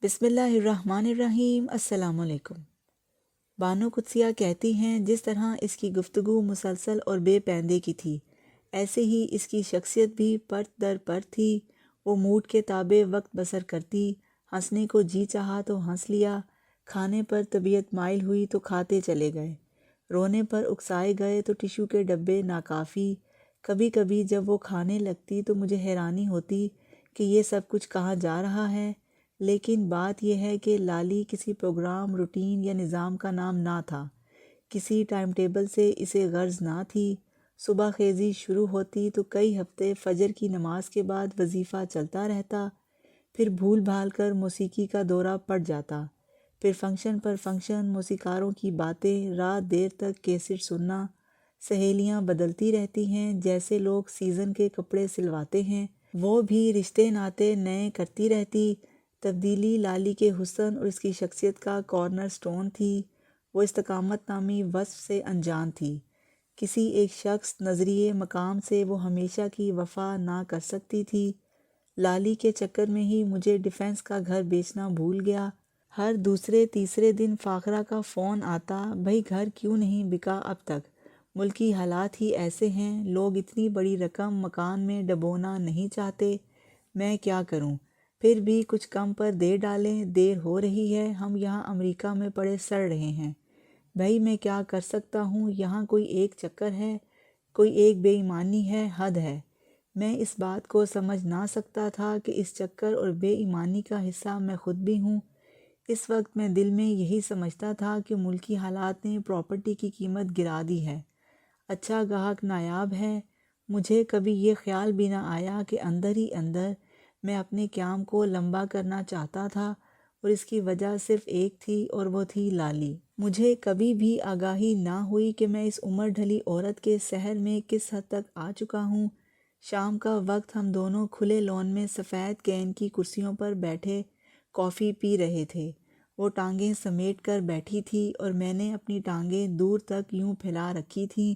بسم اللہ الرحمن الرحیم۔ السلام علیکم۔ بانو قدسیہ کہتی ہیں جس طرح اس کی گفتگو مسلسل اور بے پیندے کی تھی، ایسے ہی اس کی شخصیت بھی پرت در پرت تھی۔ وہ موڈ کے تابع وقت بسر کرتی، ہنسنے کو جی چاہا تو ہنس لیا، کھانے پر طبیعت مائل ہوئی تو کھاتے چلے گئے، رونے پر اکسائے گئے تو ٹیشو کے ڈبے ناکافی۔ کبھی کبھی جب وہ کھانے لگتی تو مجھے حیرانی ہوتی کہ یہ سب کچھ کہاں جا رہا ہے، لیکن بات یہ ہے کہ لالی کسی پروگرام، روٹین یا نظام کا نام نہ تھا، کسی ٹائم ٹیبل سے اسے غرض نہ تھی۔ صبح خیزی شروع ہوتی تو کئی ہفتے فجر کی نماز کے بعد وظیفہ چلتا رہتا، پھر بھول بھال کر موسیقی کا دورہ پڑ جاتا، پھر فنکشن پر فنکشن، موسیقاروں کی باتیں، رات دیر تک کیسٹ سننا۔ سہیلیاں بدلتی رہتی ہیں، جیسے لوگ سیزن کے کپڑے سلواتے ہیں وہ بھی رشتے ناطے نئے کرتی رہتی۔ تبدیلی لالی کے حسن اور اس کی شخصیت کا کارنر سٹون تھی۔ وہ استقامت نامی وصف سے انجان تھی۔ کسی ایک شخص، نظریے، مقام سے وہ ہمیشہ کی وفا نہ کر سکتی تھی۔ لالی کے چکر میں ہی مجھے ڈیفنس کا گھر بیچنا بھول گیا۔ ہر دوسرے تیسرے دن فاخرہ کا فون آتا، بھئی گھر کیوں نہیں بکا اب تک؟ ملکی حالات ہی ایسے ہیں، لوگ اتنی بڑی رقم مکان میں ڈبونا نہیں چاہتے۔ میں کیا کروں؟ پھر بھی کچھ کم پر دے ڈالیں، دیر ہو رہی ہے، ہم یہاں امریکہ میں پڑے سڑ رہے ہیں۔ بھئی میں کیا کر سکتا ہوں؟ یہاں کوئی ایک چکر ہے، کوئی ایک بے ایمانی ہے، حد ہے۔ میں اس بات کو سمجھ نہ سکتا تھا کہ اس چکر اور بے ایمانی کا حصہ میں خود بھی ہوں۔ اس وقت میں دل میں یہی سمجھتا تھا کہ ملکی حالات نے پراپرٹی کی قیمت گرا دی ہے، اچھا گاہک نایاب ہے۔ مجھے کبھی یہ خیال بھی نہ آیا کہ اندر ہی اندر میں اپنے قیام کو لمبا کرنا چاہتا تھا، اور اس کی وجہ صرف ایک تھی، اور وہ تھی لالی۔ مجھے کبھی بھی آگاہی نہ ہوئی کہ میں اس عمر ڈھلی عورت کے سحر میں کس حد تک آ چکا ہوں۔ شام کا وقت ہم دونوں کھلے لان میں سفید کین کی کرسیوں پر بیٹھے کافی پی رہے تھے۔ وہ ٹانگیں سمیٹ کر بیٹھی تھی اور میں نے اپنی ٹانگیں دور تک یوں پھیلا رکھی تھیں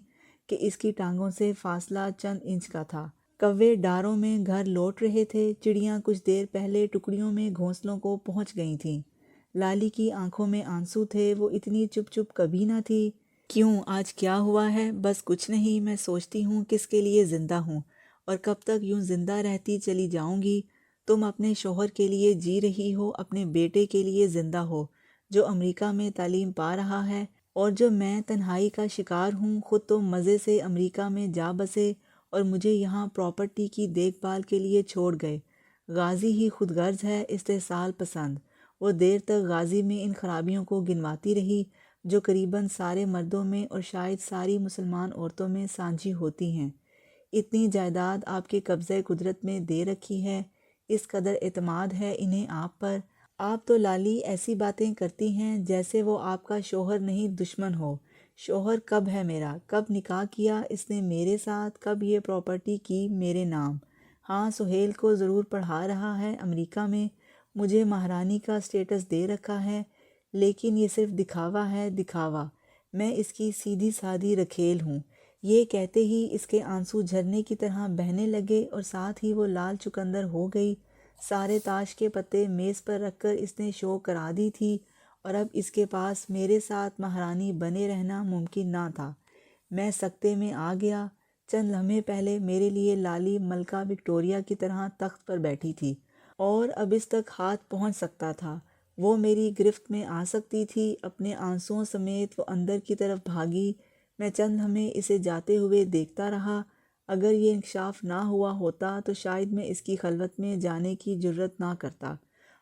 کہ اس کی ٹانگوں سے فاصلہ چند انچ کا تھا۔ کوے ڈاروں میں گھر لوٹ رہے تھے، چڑیاں کچھ دیر پہلے ٹکڑیوں میں گھونسلوں کو پہنچ گئی تھیں۔ لالی کی آنکھوں میں آنسو تھے، وہ اتنی چپ چپ کبھی نہ تھی۔ کیوں، آج کیا ہوا ہے؟ بس کچھ نہیں، میں سوچتی ہوں کس کے لیے زندہ ہوں، اور کب تک یوں زندہ رہتی چلی جاؤں گی۔ تم اپنے شوہر کے لیے جی رہی ہو، اپنے بیٹے کے لیے زندہ ہو جو امریکہ میں تعلیم پا رہا ہے، اور جو میں تنہائی کا شکار ہوں۔ خود تو مزے سے امریکہ میں جا بسے اور مجھے یہاں پراپرٹی کی دیکھ بھال کے لیے چھوڑ گئے۔ غازی ہی خود غرض ہے، استحصال پسند۔ وہ دیر تک غازی میں ان خرابیوں کو گنواتی رہی جو قریباً سارے مردوں میں اور شاید ساری مسلمان عورتوں میں سانجھی ہوتی ہیں۔ اتنی جائیداد آپ کے قبضۂ قدرت میں دے رکھی ہے، اس قدر اعتماد ہے انہیں آپ پر۔ آپ تو لالی ایسی باتیں کرتی ہیں جیسے وہ آپ کا شوہر نہیں دشمن ہو۔ شوہر کب ہے میرا؟ کب نکاح کیا اس نے میرے ساتھ؟ کب یہ پراپرٹی کی میرے نام؟ ہاں، سہیل کو ضرور پڑھا رہا ہے امریکہ میں، مجھے مہارانی کا سٹیٹس دے رکھا ہے، لیکن یہ صرف دکھاوا ہے، دکھاوا۔ میں اس کی سیدھی سادھی رکھیل ہوں۔ یہ کہتے ہی اس کے آنسو جھرنے کی طرح بہنے لگے اور ساتھ ہی وہ لال چقندر ہو گئی۔ سارے تاش کے پتے میز پر رکھ کر اس نے شو کرا دی تھی، اور اب اس کے پاس میرے ساتھ مہارانی بنے رہنا ممکن نہ تھا۔ میں سکتے میں آ گیا۔ چند لمحے پہلے میرے لیے لالی ملکہ وکٹوریہ کی طرح تخت پر بیٹھی تھی، اور اب اس تک ہاتھ پہنچ سکتا تھا، وہ میری گرفت میں آ سکتی تھی۔ اپنے آنسوؤں سمیت وہ اندر کی طرف بھاگی۔ میں چند لمحے اسے جاتے ہوئے دیکھتا رہا۔ اگر یہ انکشاف نہ ہوا ہوتا تو شاید میں اس کی خلوت میں جانے کی جرت نہ کرتا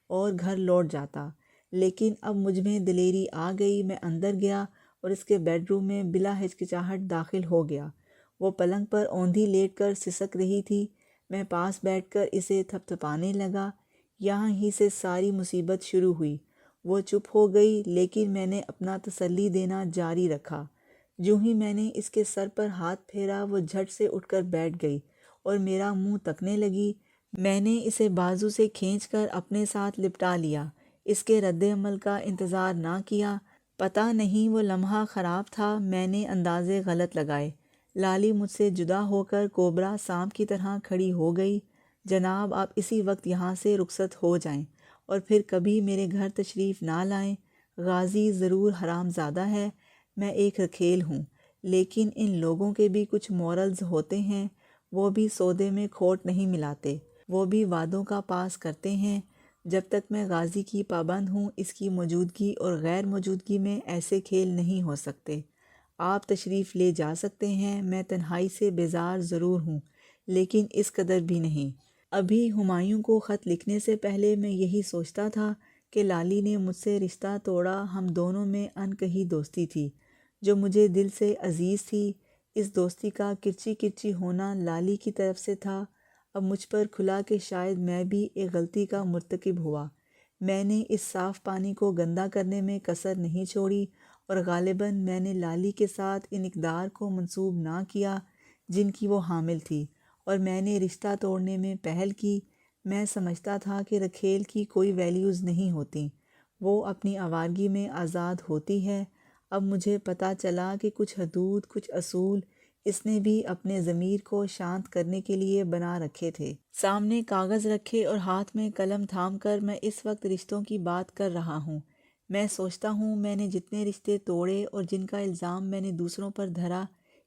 اور گھر لوٹ جاتا، لیکن اب مجھ میں دلیری آ گئی۔ میں اندر گیا اور اس کے بیڈ روم میں بلا ہچکچاہٹ داخل ہو گیا۔ وہ پلنگ پر اوندھی لیٹ کر سسک رہی تھی۔ میں پاس بیٹھ کر اسے تھپ تھپانے لگا۔ یہاں ہی سے ساری مصیبت شروع ہوئی۔ وہ چپ ہو گئی، لیکن میں نے اپنا تسلی دینا جاری رکھا۔ جوں ہی میں نے اس کے سر پر ہاتھ پھیرا، وہ جھٹ سے اٹھ کر بیٹھ گئی اور میرا منہ تکنے لگی۔ میں نے اسے بازو سے کھینچ کر اپنے ساتھ لپٹا لیا، اس کے رد عمل کا انتظار نہ کیا۔ پتہ نہیں وہ لمحہ خراب تھا، میں نے اندازے غلط لگائے۔ لالی مجھ سے جدا ہو کر کوبرا سانپ کی طرح کھڑی ہو گئی۔ جناب، آپ اسی وقت یہاں سے رخصت ہو جائیں، اور پھر کبھی میرے گھر تشریف نہ لائیں۔ غازی ضرور حرام زادہ ہے، میں ایک رکھیل ہوں، لیکن ان لوگوں کے بھی کچھ مورلز ہوتے ہیں، وہ بھی سودے میں کھوٹ نہیں ملاتے، وہ بھی وعدوں کا پاس کرتے ہیں۔ جب تک میں غازی کی پابند ہوں، اس کی موجودگی اور غیر موجودگی میں ایسے کھیل نہیں ہو سکتے۔ آپ تشریف لے جا سکتے ہیں، میں تنہائی سے بیزار ضرور ہوں، لیکن اس قدر بھی نہیں۔ ابھی ہمایوں کو خط لکھنے سے پہلے میں یہی سوچتا تھا کہ لالی نے مجھ سے رشتہ توڑا۔ ہم دونوں میں ان کہی دوستی تھی جو مجھے دل سے عزیز تھی۔ اس دوستی کا کرچی کرچی ہونا لالی کی طرف سے تھا۔ اب مجھ پر کھلا کہ شاید میں بھی ایک غلطی کا مرتکب ہوا۔ میں نے اس صاف پانی کو گندا کرنے میں کسر نہیں چھوڑی، اور غالباً میں نے لالی کے ساتھ ان اقدار کو منسوب نہ کیا جن کی وہ حامل تھی، اور میں نے رشتہ توڑنے میں پہل کی۔ میں سمجھتا تھا کہ رکھیل کی کوئی ویلیوز نہیں ہوتی، وہ اپنی آوارگی میں آزاد ہوتی ہے۔ اب مجھے پتہ چلا کہ کچھ حدود، کچھ اصول اس نے بھی اپنے ضمیر کو شانت کرنے کے لیے بنا رکھے تھے۔ سامنے کاغذ رکھے اور ہاتھ میں قلم تھام کر میں اس وقت رشتوں کی بات کر رہا ہوں۔ میں سوچتا ہوں میں نے جتنے رشتے توڑے اور جن کا الزام میں نے دوسروں پر دھرا،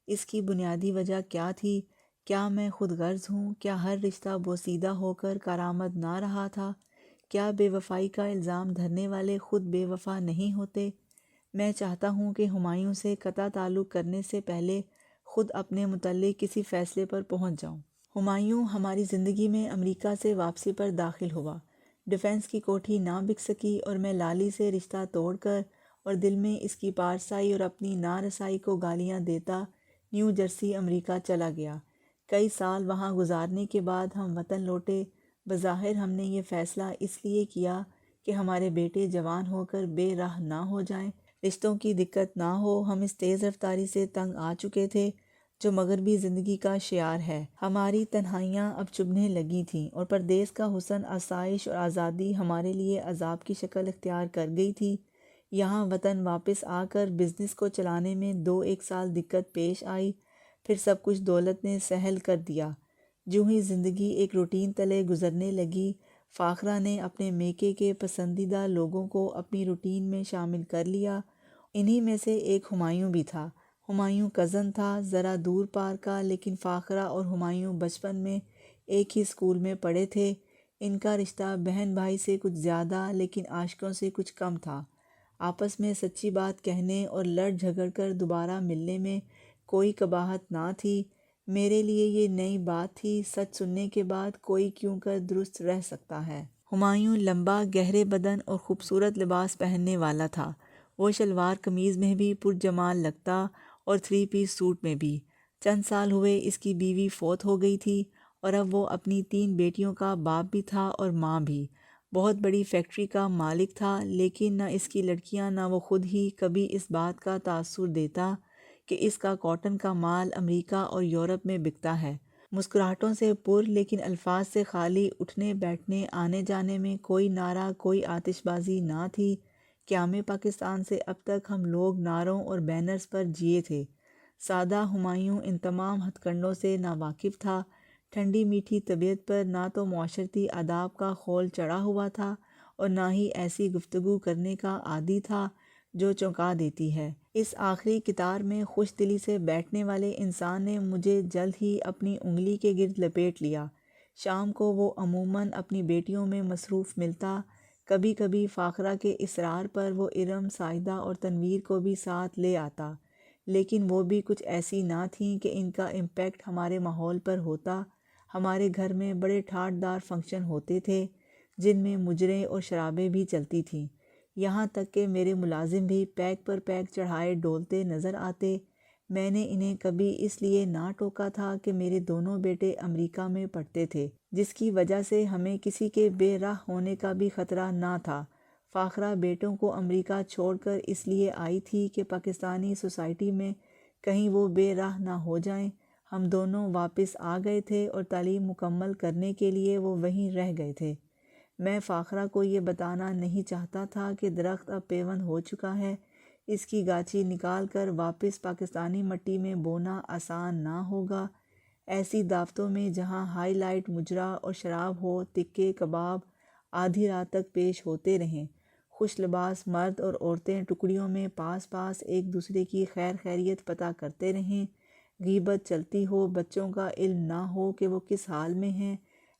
اس کی بنیادی وجہ کیا تھی؟ کیا میں خود غرض ہوں؟ کیا ہر رشتہ بوسیدہ ہو کر کارآمد نہ رہا تھا؟ کیا بے وفائی کا الزام دھرنے والے خود بے وفا نہیں ہوتے؟ میں چاہتا ہوں کہ ہمایوں سے قطع تعلق کرنے سے پہلے خود اپنے متعلق کسی فیصلے پر پہنچ جاؤں۔ ہمایوں ہماری زندگی میں امریکہ سے واپسی پر داخل ہوا۔ ڈیفنس کی کوٹھی نہ بک سکی اور میں لالی سے رشتہ توڑ کر اور دل میں اس کی پارسائی اور اپنی نارسائی کو گالیاں دیتا نیو جرسی امریکہ چلا گیا۔ کئی سال وہاں گزارنے کے بعد ہم وطن لوٹے۔ بظاہر ہم نے یہ فیصلہ اس لیے کیا کہ ہمارے بیٹے جوان ہو کر بے راہ نہ ہو جائیں، رشتوں کی دقت نہ ہو۔ ہم اس تیز رفتاری سے تنگ آ چکے تھے جو مغربی زندگی کا شعار ہے۔ ہماری تنہائیاں اب چبھنے لگی تھیں، اور پردیس کا حسن، آسائش اور آزادی ہمارے لیے عذاب کی شکل اختیار کر گئی تھی۔ یہاں وطن واپس آ کر بزنس کو چلانے میں 2-1 سال دقت پیش آئی، پھر سب کچھ دولت نے سہل کر دیا۔ جوں ہی زندگی ایک روٹین تلے گزرنے لگی، فاخرہ نے اپنے میکے کے پسندیدہ لوگوں کو اپنی روٹین میں شامل کر لیا۔ انہی میں سے ایک ہمایوں بھی تھا۔ ہمایوں کزن تھا، ذرا دور پار کا، لیکن فاخرہ اور ہمایوں بچپن میں ایک ہی اسکول میں پڑھے تھے۔ ان کا رشتہ بہن بھائی سے کچھ زیادہ لیکن عاشقوں سے کچھ کم تھا۔ آپس میں سچی بات کہنے اور لڑ جھگڑ کر دوبارہ ملنے میں کوئی قباحت نہ تھی۔ میرے لیے یہ نئی بات تھی، سچ سننے کے بعد کوئی کیوں کر درست رہ سکتا ہے۔ ہمایوں لمبا، گہرے بدن اور خوبصورت لباس پہننے والا تھا۔ وہ شلوار قمیض میں بھی پرجمال لگتا اور 3 پیس سوٹ میں بھی۔ چند سال ہوئے اس کی بیوی فوت ہو گئی تھی، اور اب وہ اپنی 3 بیٹیوں کا باپ بھی تھا اور ماں بھی۔ بہت بڑی فیکٹری کا مالک تھا، لیکن نہ اس کی لڑکیاں نہ وہ خود ہی کبھی اس بات کا تاثر دیتا کہ اس کا کاٹن کا مال امریکہ اور یورپ میں بکتا ہے۔ مسکراہٹوں سے پر لیکن الفاظ سے خالی اٹھنے بیٹھنے آنے جانے میں کوئی نعرہ، کوئی آتش بازی نہ تھی۔ قیام پاکستان سے اب تک ہم لوگ نعروں اور بینرز پر جیے تھے۔ سادہ ہمایوں ان تمام ہتھ کنڈوں سے ناواقف تھا۔ ٹھنڈی میٹھی طبیعت پر نہ تو معاشرتی آداب کا خول چڑھا ہوا تھا اور نہ ہی ایسی گفتگو کرنے کا عادی تھا جو چونکا دیتی ہے۔ اس آخری قطار میں خوش دلی سے بیٹھنے والے انسان نے مجھے جلد ہی اپنی انگلی کے گرد لپیٹ لیا۔ شام کو وہ عموماً اپنی بیٹیوں میں مصروف ملتا، کبھی کبھی فاخرہ کے اصرار پر وہ ارم، سائدہ اور تنویر کو بھی ساتھ لے آتا، لیکن وہ بھی کچھ ایسی نہ تھیں کہ ان کا امپیکٹ ہمارے ماحول پر ہوتا۔ ہمارے گھر میں بڑے ٹھاٹ دار فنکشن ہوتے تھے جن میں مجرے اور شرابیں بھی چلتی تھیں، یہاں تک کہ میرے ملازم بھی پیک پر پیک چڑھائے ڈولتے نظر آتے۔ میں نے انہیں کبھی اس لیے نہ ٹوکا تھا کہ میرے دونوں بیٹے امریکہ میں پڑھتے تھے، جس کی وجہ سے ہمیں کسی کے بے راہ ہونے کا بھی خطرہ نہ تھا۔ فاخرہ بیٹوں کو امریکہ چھوڑ کر اس لیے آئی تھی کہ پاکستانی سوسائٹی میں کہیں وہ بے راہ نہ ہو جائیں۔ ہم دونوں واپس آ گئے تھے اور تعلیم مکمل کرنے کے لیے وہ وہیں رہ گئے تھے۔ میں فاخرہ کو یہ بتانا نہیں چاہتا تھا کہ درخت اب پیوند ہو چکا ہے، اس کی گاچی نکال کر واپس پاکستانی مٹی میں بونا آسان نہ ہوگا۔ ایسی دعوتوں میں جہاں ہائی لائٹ مجرا اور شراب ہو، تکے کباب، آدھی رات تک پیش ہوتے رہیں۔ خوش لباس مرد اور عورتیں ٹکڑیوں میں پاس پاس ایک دوسرے کی خیر خیریت پتہ کرتے رہیں۔ غیبت چلتی ہو، بچوں کا علم نہ ہو کہ وہ کس حال میں ہیں۔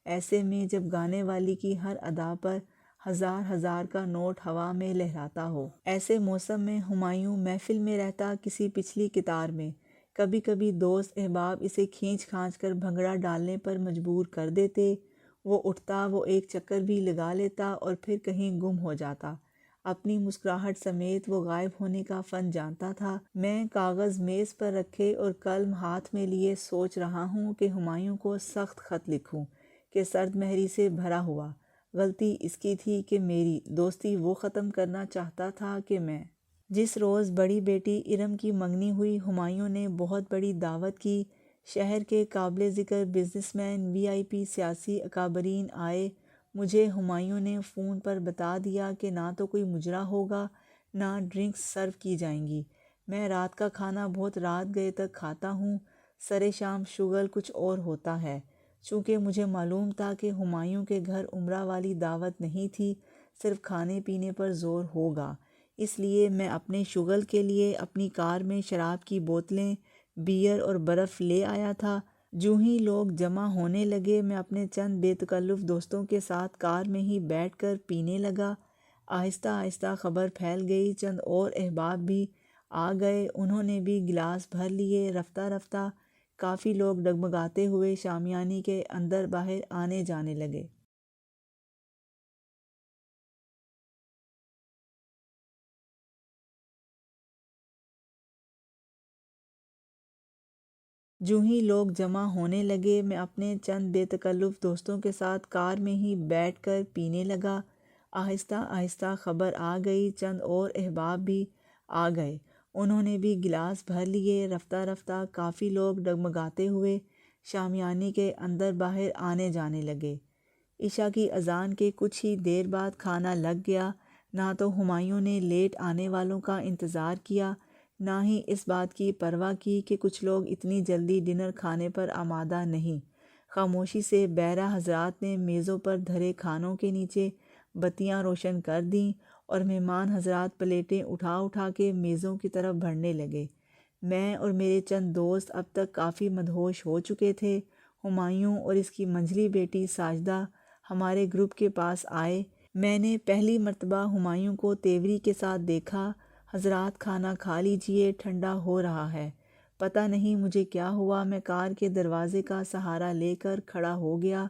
ایسے میں جب گانے والی کی ہر ادا پر ہزار ہزار کا نوٹ ہوا میں لہراتا ہو، ایسے موسم میں ہمایوں محفل میں رہتا کسی پچھلی کتار میں۔ کبھی کبھی دوست احباب اسے کھینچ کھانچ کر بھنگڑا ڈالنے پر مجبور کر دیتے۔ وہ اٹھتا، وہ ایک چکر بھی لگا لیتا اور پھر کہیں گم ہو جاتا۔ اپنی مسکراہٹ سمیت وہ غائب ہونے کا فن جانتا تھا۔ میں کاغذ میز پر رکھے اور قلم ہاتھ میں لیے سوچ رہا ہوں کہ ہمایوں کو سخت خط لکھوں کہ سرد مہری سے بھرا ہوا۔ غلطی اس کی تھی کہ میری دوستی وہ ختم کرنا چاہتا تھا کہ میں۔ جس روز بڑی بیٹی ارم کی منگنی ہوئی، ہمایوں نے بہت بڑی دعوت کی۔ شہر کے قابل ذکر بزنس مین، وی آئی پی، سیاسی اکابرین آئے۔ مجھے ہمایوں نے فون پر بتا دیا کہ نہ تو کوئی مجرا ہوگا، نہ ڈرنکس سرو کی جائیں گی۔ میں رات کا کھانا بہت رات گئے تک کھاتا ہوں، سرے شام شغل کچھ اور ہوتا ہے۔ چونکہ مجھے معلوم تھا کہ ہمایوں کے گھر عمرہ والی دعوت نہیں تھی، صرف کھانے پینے پر زور ہوگا، اس لیے میں اپنے شغل کے لیے اپنی کار میں شراب کی بوتلیں، بیئر اور برف لے آیا تھا۔ جوں ہی لوگ جمع ہونے لگے، میں اپنے چند بے تکلف دوستوں کے ساتھ کار میں ہی بیٹھ کر پینے لگا۔ آہستہ آہستہ خبر پھیل گئی، چند اور احباب بھی آ گئے، انہوں نے بھی گلاس بھر لیے۔ رفتہ رفتہ کافی لوگ ڈگمگاتے ہوئے شامیانے کے اندر باہر آنے جانے لگے۔ جوں ہی لوگ جمع ہونے لگے، میں اپنے چند بے تکلف دوستوں کے ساتھ کار میں ہی بیٹھ کر پینے لگا۔ آہستہ آہستہ خبر آ گئی، چند اور احباب بھی آ گئے، انہوں نے بھی گلاس بھر لیے۔ رفتہ رفتہ کافی لوگ ڈگمگاتے ہوئے شامیانے کے اندر باہر آنے جانے لگے۔ عشاء کی اذان کے کچھ ہی دیر بعد کھانا لگ گیا۔ نہ تو ہمایوں نے لیٹ آنے والوں کا انتظار کیا، نہ ہی اس بات کی پرواہ کی کہ کچھ لوگ اتنی جلدی ڈنر کھانے پر آمادہ نہیں۔ خاموشی سے بحرہ حضرات نے میزوں پر دھرے کھانوں کے نیچے بتیاں روشن کر دیں اور مہمان حضرات پلیٹیں اٹھا اٹھا کے میزوں کی طرف بڑھنے لگے۔ میں اور میرے چند دوست اب تک کافی مدہوش ہو چکے تھے۔ ہمایوں اور اس کی منجلی بیٹی ساجدہ ہمارے گروپ کے پاس آئے۔ میں نے پہلی مرتبہ ہمایوں کو تیوری کے ساتھ دیکھا۔ حضرات کھانا کھا لیجئے، ٹھنڈا ہو رہا ہے۔ پتہ نہیں مجھے کیا ہوا، میں کار کے دروازے کا سہارا لے کر کھڑا ہو گیا۔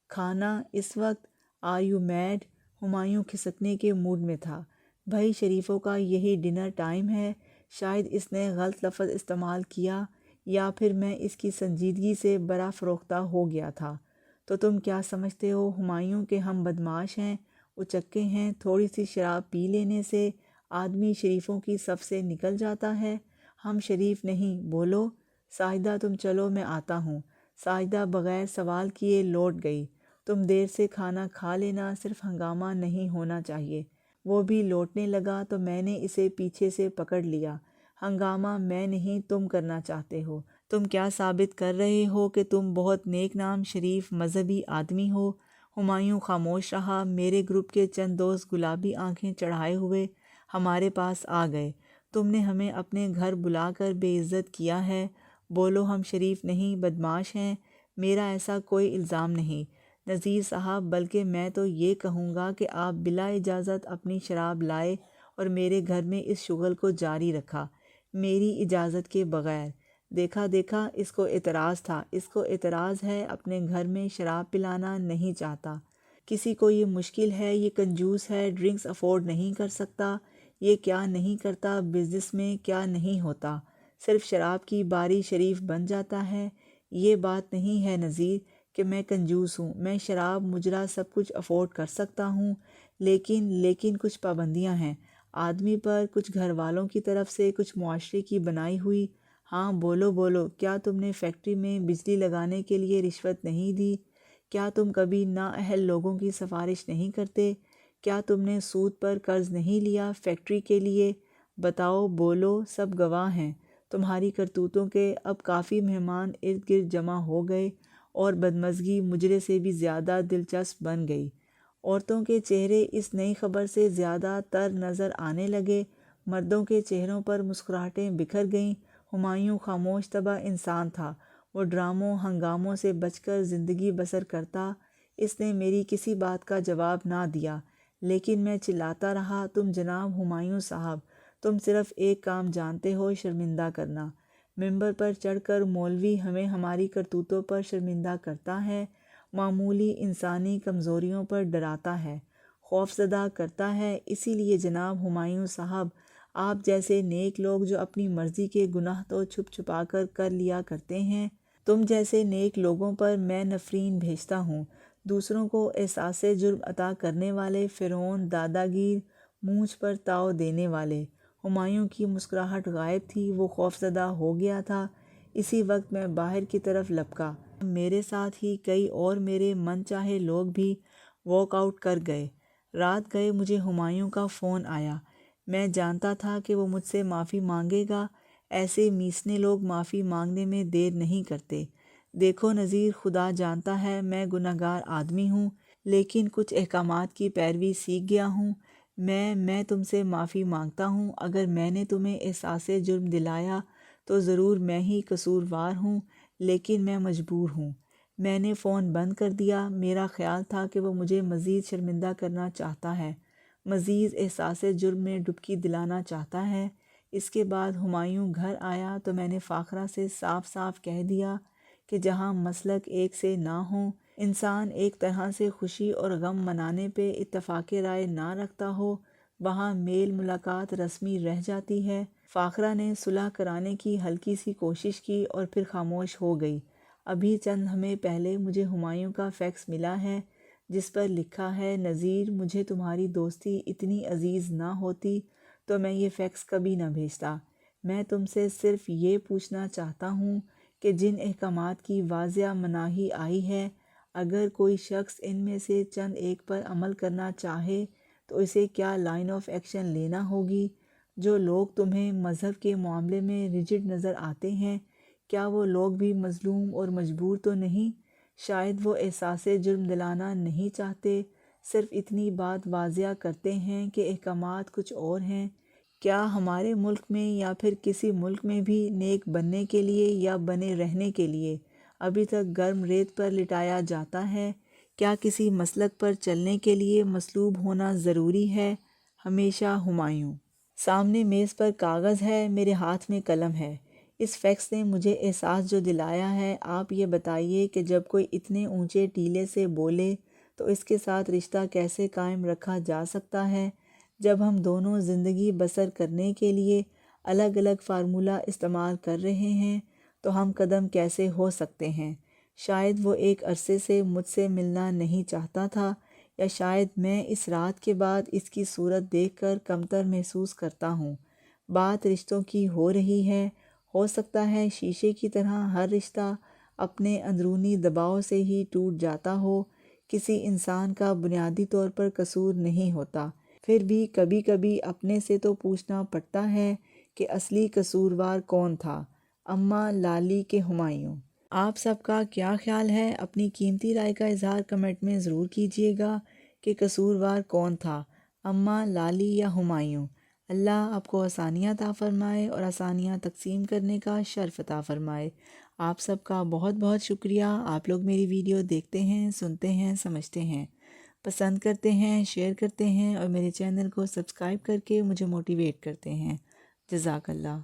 کھانا اس وقت؟ Are you mad? ہمایوں کھسکنے کے موڈ میں تھا۔ بھائی شریفوں کا یہی ڈنر ٹائم ہے۔ شاید اس نے غلط لفظ استعمال کیا، یا پھر میں اس کی سنجیدگی سے برا فروختہ ہو گیا تھا۔ تو تم کیا سمجھتے ہو ہمایوں کہ ہم بدمعاش ہیں، اچکے ہیں؟ تھوڑی سی شراب پی لینے سے آدمی شریفوں کی صف سے نکل جاتا ہے؟ ہم شریف نہیں، بولو۔ ساجدہ تم چلو، میں آتا ہوں۔ ساجدہ بغیر سوال کیے لوٹ گئی۔ تم دیر سے کھانا کھا لینا، صرف ہنگامہ نہیں ہونا چاہیے۔ وہ بھی لوٹنے لگا تو میں نے اسے پیچھے سے پکڑ لیا۔ ہنگامہ میں نہیں، تم کرنا چاہتے ہو۔ تم کیا ثابت کر رہے ہو کہ تم بہت نیک نام، شریف، مذہبی آدمی ہو؟ ہمایوں خاموش رہا۔ میرے گروپ کے چند دوست گلابی آنکھیں چڑھائے ہوئے ہمارے پاس آ گئے۔ تم نے ہمیں اپنے گھر بلا کر بے عزت کیا ہے۔ بولو ہم شریف نہیں، بدمعاش ہیں۔ میرا ایسا کوئی الزام نہیں نذیر صاحب، بلکہ میں تو یہ کہوں گا کہ آپ بلا اجازت اپنی شراب لائے اور میرے گھر میں اس شغل کو جاری رکھا، میری اجازت کے بغیر۔ دیکھا دیکھا، اس کو اعتراض تھا، اس کو اعتراض ہے، اپنے گھر میں شراب پلانا نہیں چاہتا۔ کسی کو یہ مشکل ہے، یہ کنجوس ہے، ڈرنکس افورڈ نہیں کر سکتا، یہ کیا نہیں کرتا، بزنس میں کیا نہیں ہوتا، صرف شراب کی باری شریف بن جاتا ہے۔ یہ بات نہیں ہے نذیر کہ میں کنجوس ہوں، میں شراب، مجرا سب کچھ افورڈ کر سکتا ہوں، لیکن کچھ پابندیاں ہیں آدمی پر، کچھ گھر والوں کی طرف سے، کچھ معاشرے کی بنائی ہوئی۔ ہاں بولو بولو، کیا تم نے فیکٹری میں بجلی لگانے کے لیے رشوت نہیں دی؟ کیا تم کبھی نااہل لوگوں کی سفارش نہیں کرتے؟ کیا تم نے سود پر قرض نہیں لیا فیکٹری کے لیے؟ بتاؤ، بولو، سب گواہ ہیں تمہاری کرتوتوں کے۔ اب کافی مہمان ارد گرد جمع ہو گئے اور بدمزگی مجرے سے بھی زیادہ دلچسپ بن گئی۔ عورتوں کے چہرے اس نئی خبر سے زیادہ تر نظر آنے لگے، مردوں کے چہروں پر مسکراہٹیں بکھر گئیں۔ ہمایوں خاموش طبع انسان تھا، وہ ڈراموں ہنگاموں سے بچ کر زندگی بسر کرتا۔ اس نے میری کسی بات کا جواب نہ دیا، لیکن میں چلاتا رہا، تم جناب ہمایوں صاحب، تم صرف ایک کام جانتے ہو، شرمندہ کرنا۔ ممبر پر چڑھ کر مولوی ہمیں ہماری کرتوتوں پر شرمندہ کرتا ہے، معمولی انسانی کمزوریوں پر ڈراتا ہے، خوفزدہ کرتا ہے۔ اسی لیے جناب ہمایوں صاحب، آپ جیسے نیک لوگ جو اپنی مرضی کے گناہ تو چھپ چھپا کر لیا کرتے ہیں، تم جیسے نیک لوگوں پر میں نفرین بھیجتا ہوں، دوسروں کو احساس جرم عطا کرنے والے، فرعون، داداگیر، مونچھ پر تاؤ دینے والے۔ ہمایوں کی مسکراہٹ غائب تھی، وہ خوفزدہ ہو گیا تھا۔ اسی وقت میں باہر کی طرف لپکا، میرے ساتھ ہی کئی اور میرے من چاہے لوگ بھی واک آؤٹ کر گئے۔ رات گئے مجھے ہمایوں کا فون آیا، میں جانتا تھا کہ وہ مجھ سے معافی مانگے گا، ایسے میسنے لوگ معافی مانگنے میں دیر نہیں کرتے۔ دیکھو نذیر، خدا جانتا ہے میں گنہگار آدمی ہوں، لیکن کچھ احکامات کی پیروی سیکھ گیا ہوں۔ میں تم سے معافی مانگتا ہوں، اگر میں نے تمہیں احساس جرم دلایا تو ضرور میں ہی قصوروار ہوں، لیکن میں مجبور ہوں۔ میں نے فون بند کر دیا، میرا خیال تھا کہ وہ مجھے مزید شرمندہ کرنا چاہتا ہے، مزید احساس جرم میں ڈبکی دلانا چاہتا ہے۔ اس کے بعد ہمایوں گھر آیا تو میں نے فاخرہ سے صاف صاف کہہ دیا کہ جہاں مسلک ایک سے نہ ہوں، انسان ایک طرح سے خوشی اور غم منانے پہ اتفاق رائے نہ رکھتا ہو، وہاں میل ملاقات رسمی رہ جاتی ہے۔ فاخرہ نے صلح کرانے کی ہلکی سی کوشش کی اور پھر خاموش ہو گئی۔ ابھی چند لمحے پہلے مجھے ہمایوں کا فیکس ملا ہے، جس پر لکھا ہے، نذیر، مجھے تمہاری دوستی اتنی عزیز نہ ہوتی تو میں یہ فیکس کبھی نہ بھیجتا۔ میں تم سے صرف یہ پوچھنا چاہتا ہوں کہ جن احکامات کی واضح مناہی آئی ہے، اگر کوئی شخص ان میں سے چند ایک پر عمل کرنا چاہے تو اسے کیا لائن آف ایکشن لینا ہوگی؟ جو لوگ تمہیں مذہب کے معاملے میں ریجڈ نظر آتے ہیں، کیا وہ لوگ بھی مظلوم اور مجبور تو نہیں؟ شاید وہ احساس جرم دلانا نہیں چاہتے، صرف اتنی بات واضح کرتے ہیں کہ احکامات کچھ اور ہیں۔ کیا ہمارے ملک میں یا پھر کسی ملک میں بھی نیک بننے کے لیے یا بنے رہنے کے لیے ابھی تک گرم ریت پر لٹایا جاتا ہے؟ کیا کسی مسلک پر چلنے کے لیے مصلوب ہونا ضروری ہے؟ ہمیشہ ہمایوں۔ سامنے میز پر کاغذ ہے، میرے ہاتھ میں قلم ہے۔ اس فیکس نے مجھے احساس جو دلایا ہے، آپ یہ بتائیے کہ جب کوئی اتنے اونچے ٹیلے سے بولے تو اس کے ساتھ رشتہ کیسے قائم رکھا جا سکتا ہے؟ جب ہم دونوں زندگی بسر کرنے کے لیے الگ الگ فارمولہ استعمال کر رہے ہیں تو ہم قدم کیسے ہو سکتے ہیں؟ شاید وہ ایک عرصے سے مجھ سے ملنا نہیں چاہتا تھا، یا شاید میں اس رات کے بعد اس کی صورت دیکھ کر کمتر محسوس کرتا ہوں۔ بات رشتوں کی ہو رہی ہے، ہو سکتا ہے شیشے کی طرح ہر رشتہ اپنے اندرونی دباؤ سے ہی ٹوٹ جاتا ہو، کسی انسان کا بنیادی طور پر قصور نہیں ہوتا، پھر بھی کبھی کبھی اپنے سے تو پوچھنا پڑتا ہے کہ اصلی قصوروار کون تھا؟ اماں لالی کے ہمایوں۔ آپ سب کا کیا خیال ہے؟ اپنی قیمتی رائے کا اظہار کمنٹ میں ضرور کیجیے گا کہ قصوروار کون تھا، اماں لالی یا ہمایوں۔ اللہ آپ کو آسانیاں عطا فرمائے اور آسانیاں تقسیم کرنے کا شرف عطا فرمائے۔ آپ سب کا بہت بہت شکریہ۔ آپ لوگ میری ویڈیو دیکھتے ہیں، سنتے ہیں، سمجھتے ہیں، پسند کرتے ہیں، شیئر کرتے ہیں اور میرے چینل کو سبسکرائب کر کے مجھے موٹیویٹ کرتے ہیں۔ جزاک اللہ۔